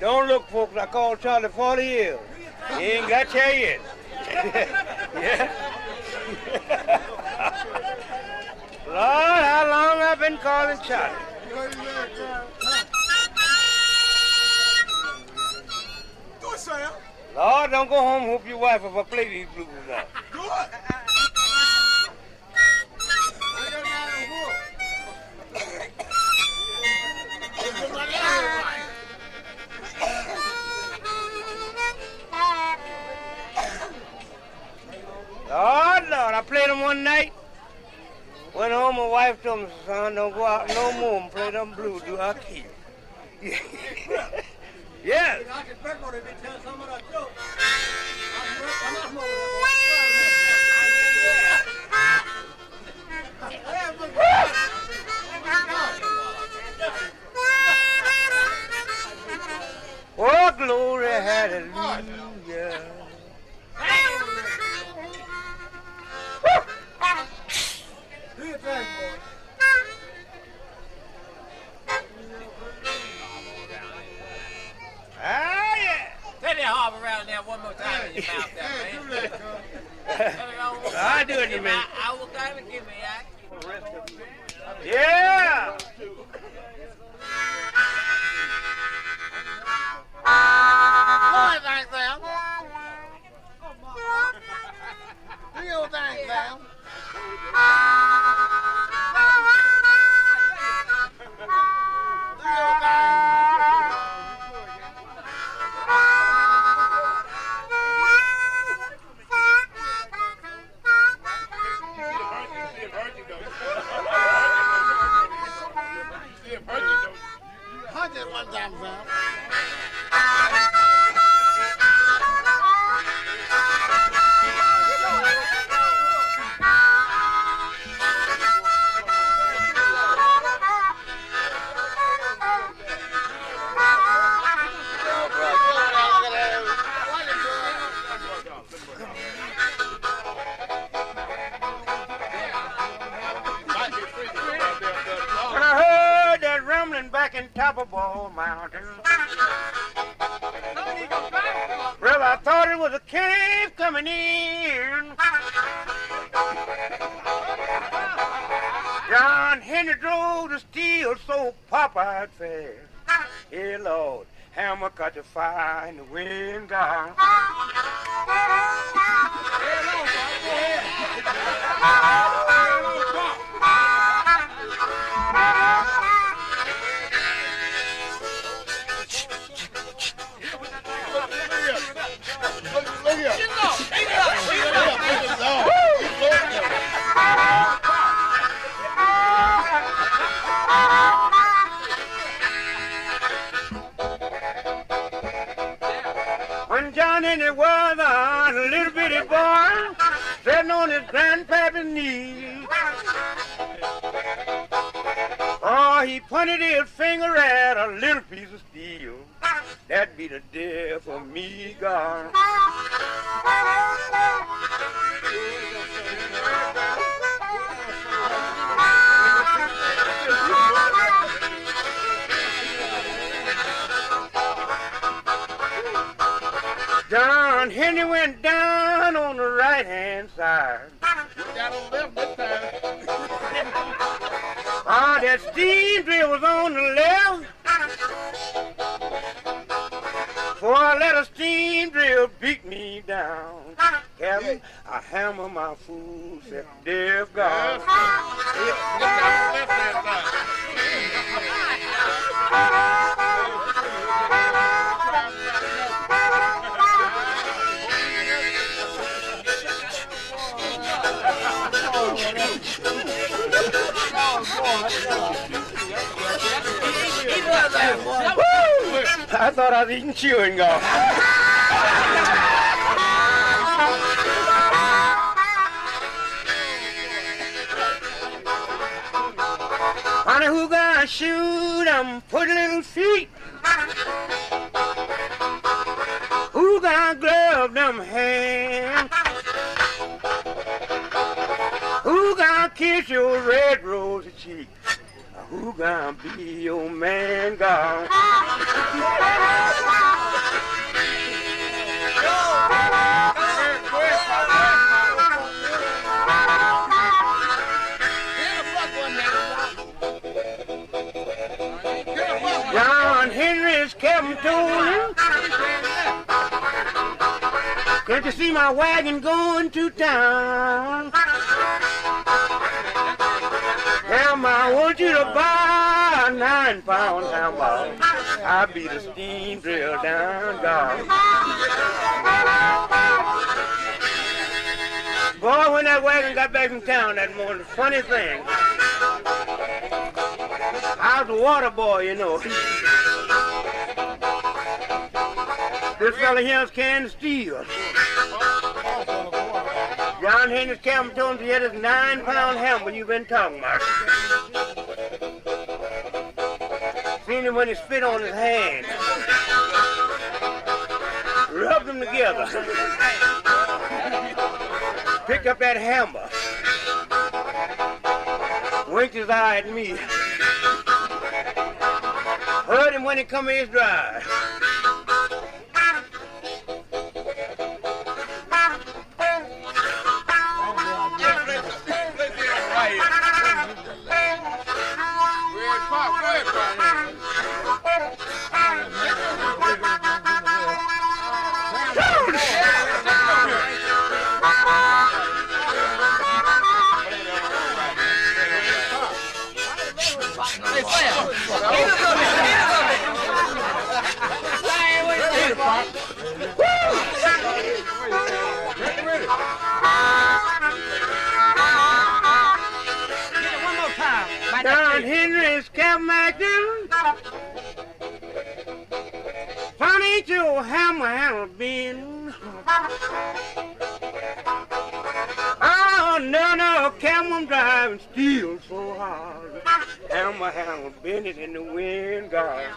Don't look, folks. I called Charlie 40 years. He ain't got here yet. Yeah. Lord, how long I've been calling Charlie. Do it, Sam. Lord, don't go home and whoop your wife if I play these blues now. Do it. Lord, I played them one night. Went home, my wife told me, son, don't go out no more and play them blues, do I keep? Yes. Oh, glory, hallelujah. Do your thing, boy. Ah, yeah. Take that harp around there one more time in your mouth there, man. I'll do it in a minute. I will kind of give me that. Yeah. Boy, thanks, Sam. Do your thing, Sam. Do your thing. Hunt it one time, Sam. When I heard that rumbling back in top of Ball Mountain, well, I thought it was a cave coming in. John Henry drove the steel so Popeye fast. Hey, Lord, hammer caught the fire and the wind gone. When John Henry was a little bitty boy, sitting on his grandpappy's knee, oh, he pointed his finger at a little piece of steel. That'd be the death of me, God. John Henry went down on the right-hand side. Got on left this time. Oh, that steam drill was on the left. For I let a steam drill beat me down. Captain, I hammer my fool, said deaf God. I thought I was eating chewing gum. Honey, who gonna shoot them pretty little feet? Who gonna glove them hands? Who gonna kiss your red rosy cheek? Who gonna be your man, God? Captain told him, can't you see my wagon going to town? Ham, I want you to buy a 9-pound hammer. I'll be the steam drill down gone. Boy, when that wagon got back from town that morning, the funny thing, I was a water boy, you know. This fella here was carrying steel. John Henry's captain told him he had his 9-pound hammer you've been talking about. Seen him when he spit on his hand. Rubbed them together. Picked up that hammer. Winked his eye at me. Heard him when he come in his drive. John Henry's captain acting. Funny ain't your hammer been. Oh, no, captain, I'm driving steel so hard. Hammer been it in the wind guard.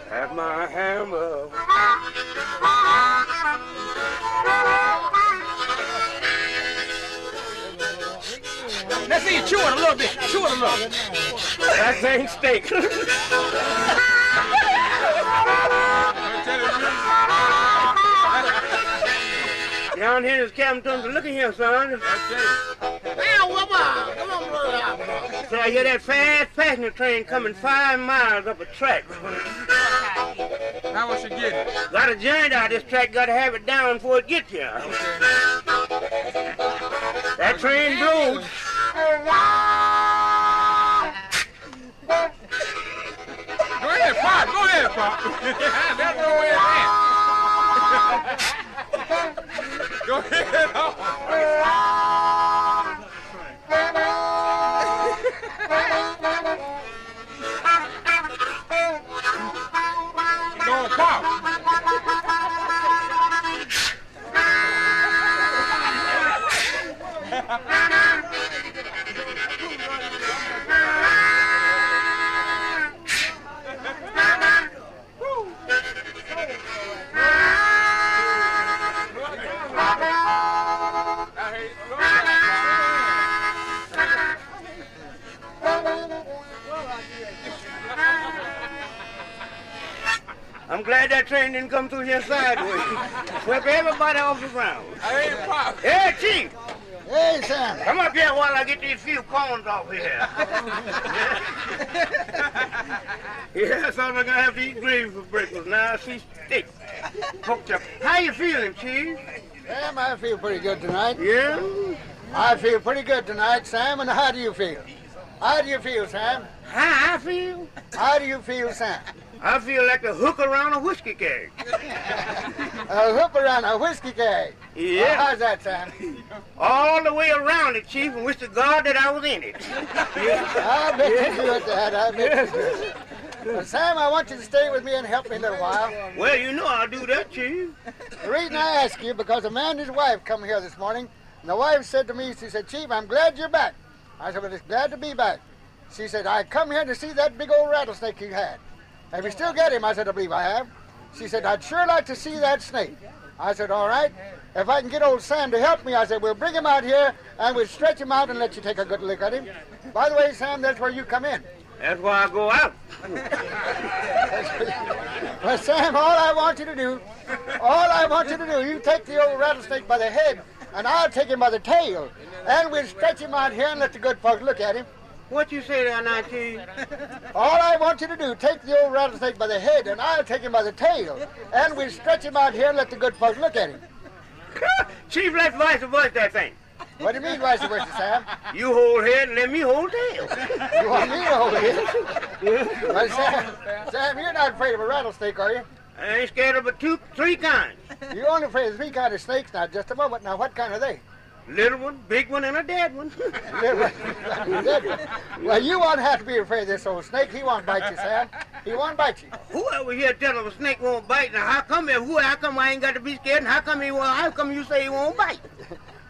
Have my hammer. Let's see you chew it a little bit. Chew it a little. That ain't steak. John Henry's captain told him, look at here, son. So I hear that fast passenger train coming 5 miles up a track. How much you get? Got a joint out of this track, got to have it down before it gets here. That train blows. Go ahead, Pop. Go ahead, Pop. That's the way it's at. Go ahead. Go on, Pop. I'm glad that train didn't come through here sideways. Swept everybody off the ground. Hey, Pop. Hey, Chief. Hey, Sam. Come up here while I get these few corns off here. Yeah, so I'm gonna have to eat gravy for breakfast. Now I see steak. Cooked up. How you feeling, Chief? Sam, I feel pretty good tonight. Yeah? I feel pretty good tonight, Sam, and how do you feel? How do you feel, Sam? How I feel? How do you feel, Sam? I feel like a hook around a whiskey keg. A hook around a whiskey keg. Yeah. How's that, Sam? All the way around it, Chief, and wish to God that I was in it. I bet you do it, Dad. I bet you do. Well, Sam, I want you to stay with me and help me a little while. Well, you know I'll do that, Chief. The reason I ask you, because a man and his wife come here this morning, and the wife said to me, she said, Chief, I'm glad you're back. I said, well, it's glad to be back. She said, I come here to see that big old rattlesnake you had. Have you still got him? I said, I believe I have. She said, I'd sure like to see that snake. I said, all right. If I can get old Sam to help me, I said, we'll bring him out here and we'll stretch him out and let you take a good look at him. By the way, Sam, that's where you come in. That's why I go out. Well, Sam, all I want you to do, you take the old rattlesnake by the head and I'll take him by the tail. And we'll stretch him out here and let the good folks look at him. What you say there now, Chief? All I want you to do, take the old rattlesnake by the head, and I'll take him by the tail. And we stretch him out here and let the good folks look at him. Chief, let's vice versa that thing. What do you mean, vice versa, Sam? You hold head and let me hold tail. You want me to hold it? Well, Sam, you're not afraid of a rattlesnake, are you? I ain't scared of but three kinds. You're only afraid of 3 kinds of snakes now. Just a moment. Now, what kind are they? Little one, big one, and a dead one. Well, you won't have to be afraid of this old snake. He won't bite you, Sam. He won't bite you. Whoever here tell him a snake won't bite, now how come I ain't got to be scared, and how come you say he won't bite?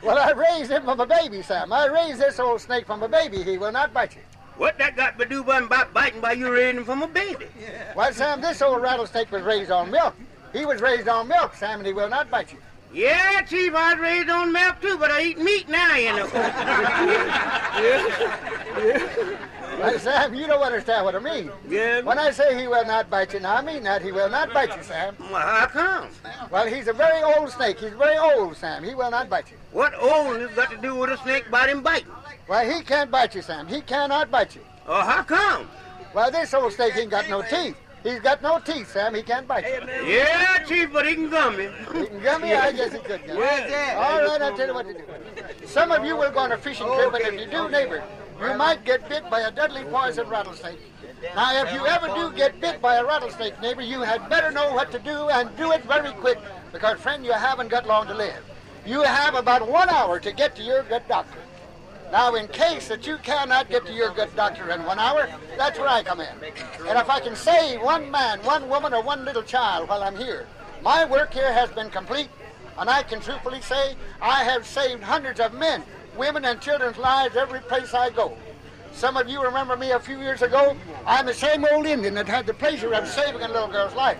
Well, I raised him from a baby, Sam. I raised this old snake from a baby. He will not bite you. What that got to do about biting by you raising him from a baby? Well, Sam, this old rattlesnake was raised on milk. He was raised on milk, Sam, and he will not bite you. Yeah, Chief, I was raised on milk too, but I eat meat now, you know. Well, Sam, you don't understand what I mean. Yeah. When I say he will not bite you, now I mean that he will not bite you, Sam. Well, how come? Well, he's a very old snake. He's very old, Sam. He will not bite you. What oldness got to do with a snake biting biting? Well, he can't bite you, Sam. He cannot bite you. Oh, how come? Well, this old snake ain't got no teeth. He's got no teeth, Sam. He can't bite you. Yeah, Chief, but he can gum me. He can gum me? I guess he could gum me. Where's that? All right, I'll tell you what to do. Some of you will go on a fishing trip, and if you do, neighbor, you might get bit by a deadly poison rattlesnake. Now, if you ever do get bit by a rattlesnake, neighbor, you had better know what to do, and do it very quick, because, friend, you haven't got long to live. You have about 1 hour to get to your good doctor. Now, in case that you cannot get to your good doctor in 1 hour, that's where I come in. And if I can save one man, one woman, or one little child while I'm here, my work here has been complete, and I can truthfully say I have saved hundreds of men, women, and children's lives every place I go. Some of you remember me a few years ago. I'm the same old Indian that had the pleasure of saving a little girl's life.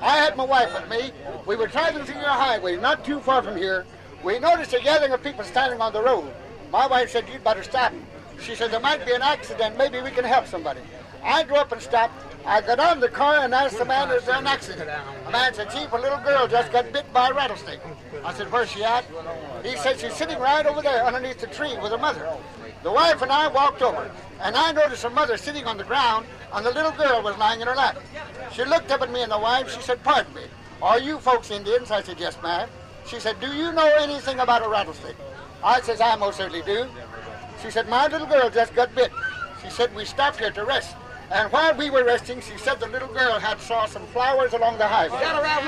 I had my wife with me. We were driving through your highway not too far from here. We noticed a gathering of people standing on the road. My wife said, "You'd better stop." She said, "There might be an accident. Maybe we can help somebody." I drove up and stopped. I got on the car and asked the man, "Is there an accident?" The man said, "Chief, a little girl just got bit by a rattlesnake." I said, "Where's she at?" He said, "She's sitting right over there underneath the tree with her mother." The wife and I walked over, and I noticed her mother sitting on the ground, and the little girl was lying in her lap. She looked up at me and the wife. She said, "Pardon me, are you folks Indians?" I said, "Yes, ma'am." She said, "Do you know anything about a rattlesnake?" I says, "I most certainly do." She said, "My little girl just got bit." She said, "We stopped here to rest. And while we were resting, she said the little girl had saw some flowers along the highway.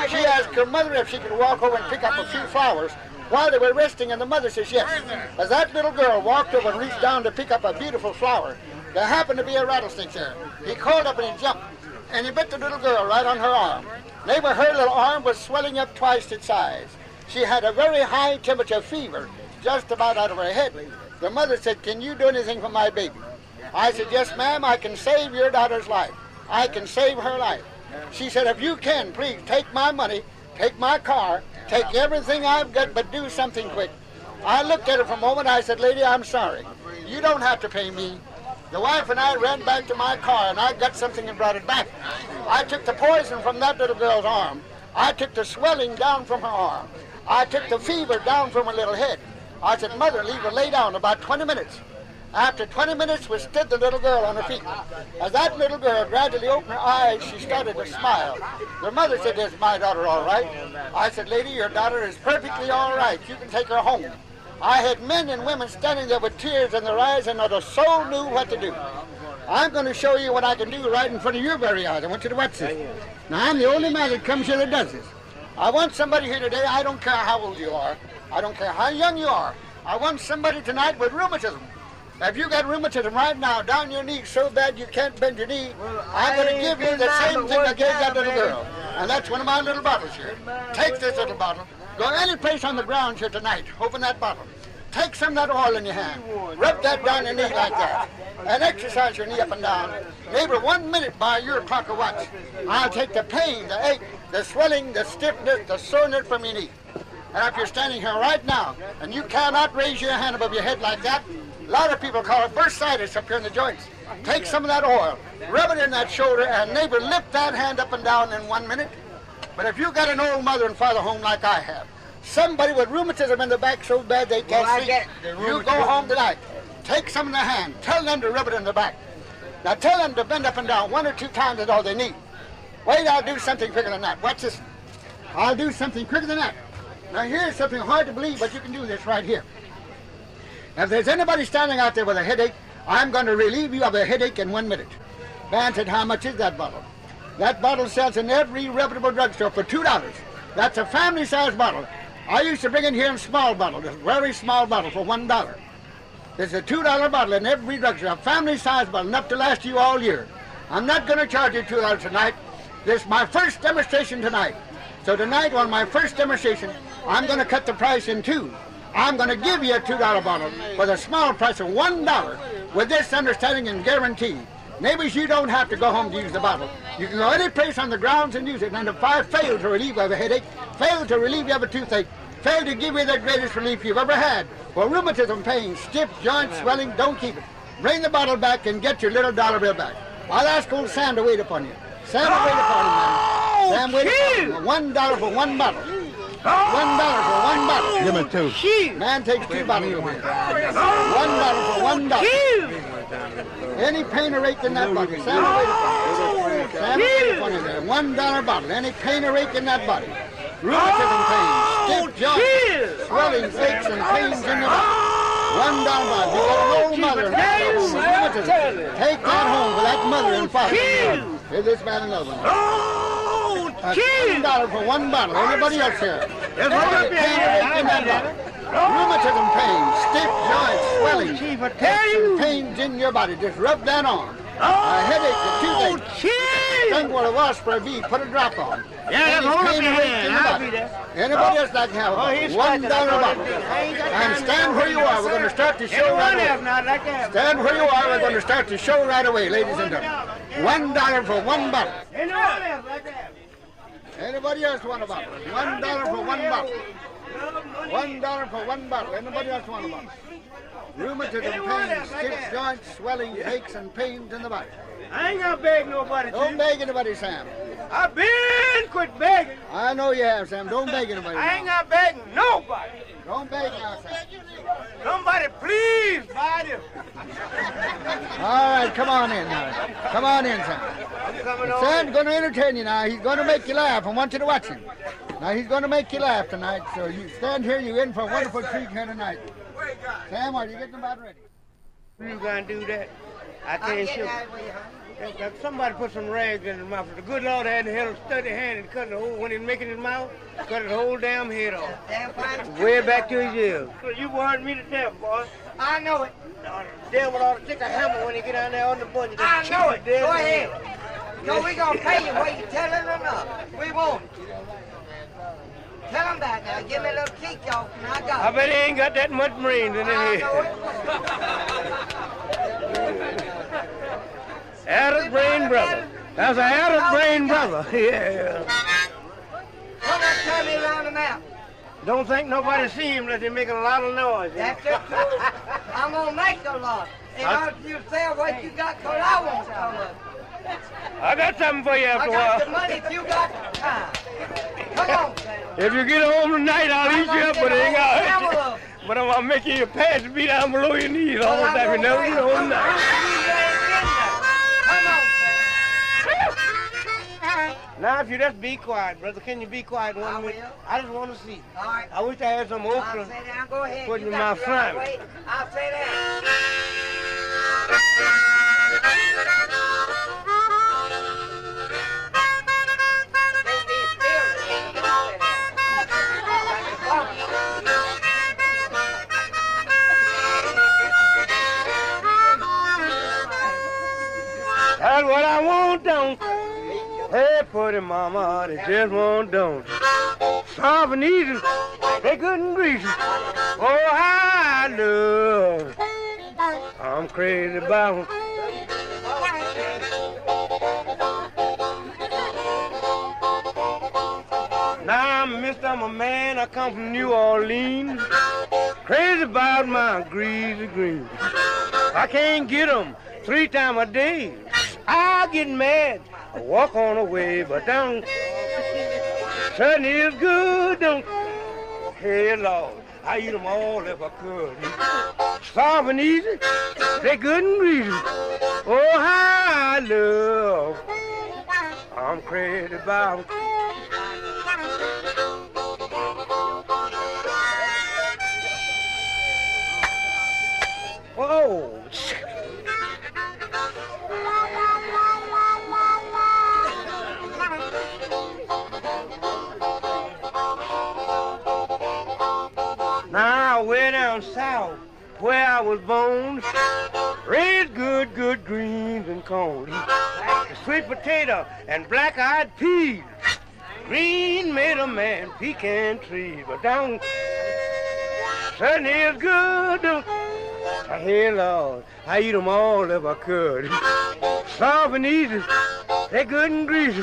She asked her mother if she could walk over and pick up a few flowers while they were resting, and the mother says yes. As that little girl walked over and reached down to pick up a beautiful flower, there happened to be a rattlesnake there. He called up and he jumped, and he bit the little girl right on her arm. Neighbor, her little arm was swelling up twice its size. She had a very high temperature fever, just about out of her head. The mother said, "Can you do anything for my baby?" I said, "Yes, ma'am, I can save your daughter's life. I can save her life." She said, "If you can, please take my money, take my car, take everything I've got, but do something quick." I looked at her for a moment. I said, "Lady, I'm sorry. You don't have to pay me." The wife and I ran back to my car, and I got something and brought it back. I took the poison from that little girl's arm. I took the swelling down from her arm. I took the fever down from her little head. I said, "Mother, leave her lay down about 20 minutes. After 20 minutes, we stood the little girl on her feet. As that little girl gradually opened her eyes, she started to smile. The mother said, "Is my daughter all right?" I said, "Lady, your daughter is perfectly all right. You can take her home." I had men and women standing there with tears in their eyes, and not a soul knew what to do. I'm going to show you what I can do right in front of your very eyes. I want you to watch this. Now, I'm the only man that comes here that does this. I want somebody here today, I don't care how old you are. I don't care how young you are. I want somebody tonight with rheumatism. If you got rheumatism right now, down your knee so bad you can't bend your knee, I'm going to give you the same thing I gave that little girl. And that's one of my little bottles here. Take this little bottle. Go any place on the ground here tonight. Open that bottle. Take some of that oil in your hand. Rub that down your knee like that. And exercise your knee up and down. Neighbor, 1 minute by your clock or watch. I'll take the pain, the ache, the swelling, the stiffness, the soreness from your knee. And if you're standing here right now, and you cannot raise your hand above your head like that, a lot of people call it bursitis up here in the joints. Take some of that oil, rub it in that shoulder, and neighbor, lift that hand up and down in 1 minute. But if you got an old mother and father home like I have, somebody with rheumatism in the back so bad they can't sleep, you go home tonight. take some in the hand. Tell them to rub it in the back. Now tell them to bend up and down 1 or 2 times is all they need. Wait, I'll do something quicker than that. Watch this. I'll do something quicker than that. Now here's something hard to believe, but you can do this right here. Now, if there's anybody standing out there with a headache, I'm going to relieve you of a headache in 1 minute. Van said, how much is that bottle? That bottle sells in every reputable drugstore for $2. That's a family-sized bottle. I used to bring in here in small bottles, a very small bottle for $1. There's a $2 bottle in every drugstore, a family-sized bottle, enough to last you all year. I'm not going to charge you $2 tonight. This is my first demonstration tonight. So tonight, on my first demonstration, I'm going to cut the price in 2. I'm going to give you a $2 bottle for the small price of $1 with this understanding and guarantee. Neighbors, you don't have to go home to use the bottle. You can go any place on the grounds and use it. And if I fail to relieve you of a headache, fail to relieve you of a toothache, fail to give you the greatest relief you've ever had, for rheumatism, pain, stiff joint swelling, don't keep it. Bring the bottle back and get your little dollar bill back. I'll ask old Sam to wait upon you. Sam will wait upon you, man. Sam, wait upon you. $1 for 1 bottle. $1 for 1 bottle. Give me 2. Man takes 2 bottles over here. $1 for $1. Any pain or ache in that body. Sam will wait upon you. Sam will wait upon you there. $1 bottle. Any pain or ache in that body. Rheumatism pain, stiff joints, swelling, aches, and pains in your body. $1 bottle. You got an old mother with rheumatism. Take that home for that mother and father. Here's this man another one. $1 for 1 bottle. Anybody else here? There's pain or ache in that body. Rheumatism pain, stiff joints, swelling, aches, and pains in your body. Just rub that on. A headache, a toothache. Think what it was for a bee. Put a drop on. Yeah, hold up your hand. I'll be there. Anybody else like to have a bottle? $1 bottle. And stand where you are. We're going to start the show right away. Stand where you are. We're going to start the show right away, ladies and gentlemen. $1 for 1 bottle. Anybody else want a bottle? $1 for 1 bottle. $1 for 1 bottle. Anybody else want a bottle? Rheumatism, pain, stiff joints, swelling, aches, and pains in the body. I ain't gonna beg nobody. Don't beg anybody, Sam. I've been quit begging. I know you have, Sam. Don't beg anybody. I ain't gonna beg nobody. Don't beg now, Sam. Somebody please buy them. All right, come on in now. Come on in, Sam. I'm coming on. Sam's going to entertain you now. He's going to make you laugh. I want you to watch him. Now, he's going to make you laugh tonight, so you stand here. You're in for a wonderful treat here tonight. Sam, are you getting about ready? You gonna do that? I tell you somebody put some rags in his mouth. The good Lord had to have a steady hand and cut the whole, when he's making his mouth, cut the whole damn head off. Way back to his ears. You wanted me to death, boy. I know it. The devil ought to take a hammer when he get down there on the budget. I know it. Go ahead. No, we gonna pay you whether you tell it or not. We won't. Tell him that now. Give me a little kick off and I got it. I bet he ain't got that much brains in his head. Added brain brother. That's an added brain brother. Yeah. Come on, turn me around the map. Don't think nobody see him unless he's making a lot of noise. That's it, too. I'm gonna make a lot. And I'll you say what you got, cause I want some of it. I got something for you after a while. I got the money if you got the time. Come on, Sam. If you get home tonight, I'll eat you up, but it ain't got. But I'm gonna make you your pants be down below your knees all the time. You never get home tonight. Come on, Sam. Now, if you just be quiet, brother, can you be quiet 1 minute? I just want to see. All right. I wish I had some I'll okra. say that. Go ahead. Put You in got my the right front. way. I'll say that. That's what I want, don't. Hey, pretty mama, they just want don't. Soft and easy, they good and greasy. Oh, I love. I'm crazy about them. Now, mister, I'm a man, I come from New Orleans. Crazy about my greasy greens. I can't get them 3 times a day. I get mad, I walk on away, but don't. Sun is good, don't. Hey, Lord, I eat them all if I could. soft and easy, they good and greasy. Oh, how I love, I'm crazy about. Whoa. Now, way down south, where I was born, raised good greens and corn, sweet potato and black-eyed peas. Green made a man pecan trees, but down certainly is good. Hey, Lord, I eat them all if I could. Soft and easy, they good and greasy.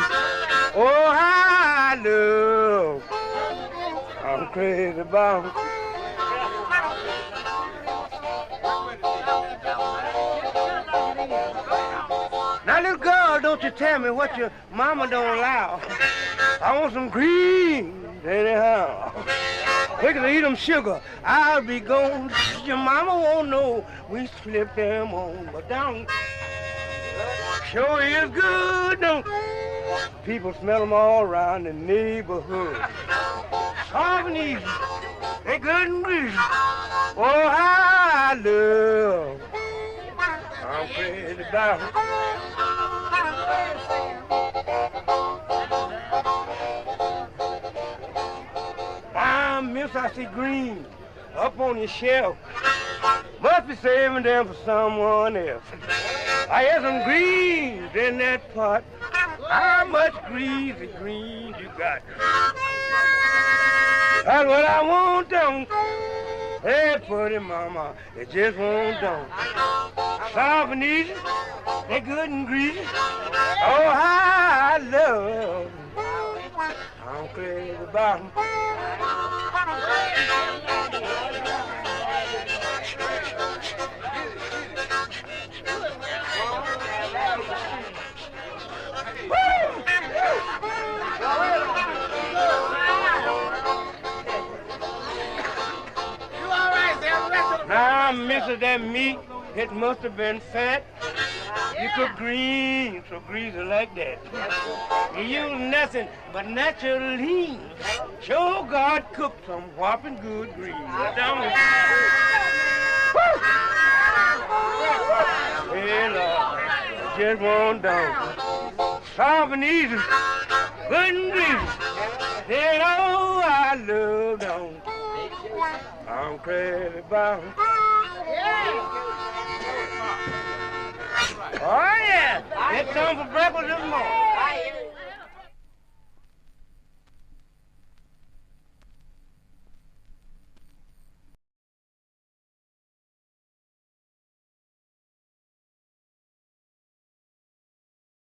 Oh, how I love, I'm crazy about. Now, little girl, don't you tell me what your mama don't allow. I want some greens anyhow. Quicker to eat them sugar, I'll be gone. Your mama won't know we slip them on. But down, sure is good, don't. People smell them all around the neighborhood. Soft and easy, they good and greasy. Oh, how I love, I'm crazy about. Miss, I see greens up on your shelf. Must be saving them for someone else. I have some greens in that pot. How much greasy greens you got? That's what I want, don't. Hey, pretty mama, it just won't don't. Soft and easy, they good and greasy. Oh, how I love, I'm crazy about them. Now, Mr. That meat, it must have been fat. You cook greens so greasy like that. You use nothing but natural lean. Sure God cooked some whopping good greens. Hey, Lord, just won't down. Soft and easy, good and greasy. Then, oh, I love them. I'm crazy about them. Oh, yeah. It's time for breakfast this morning.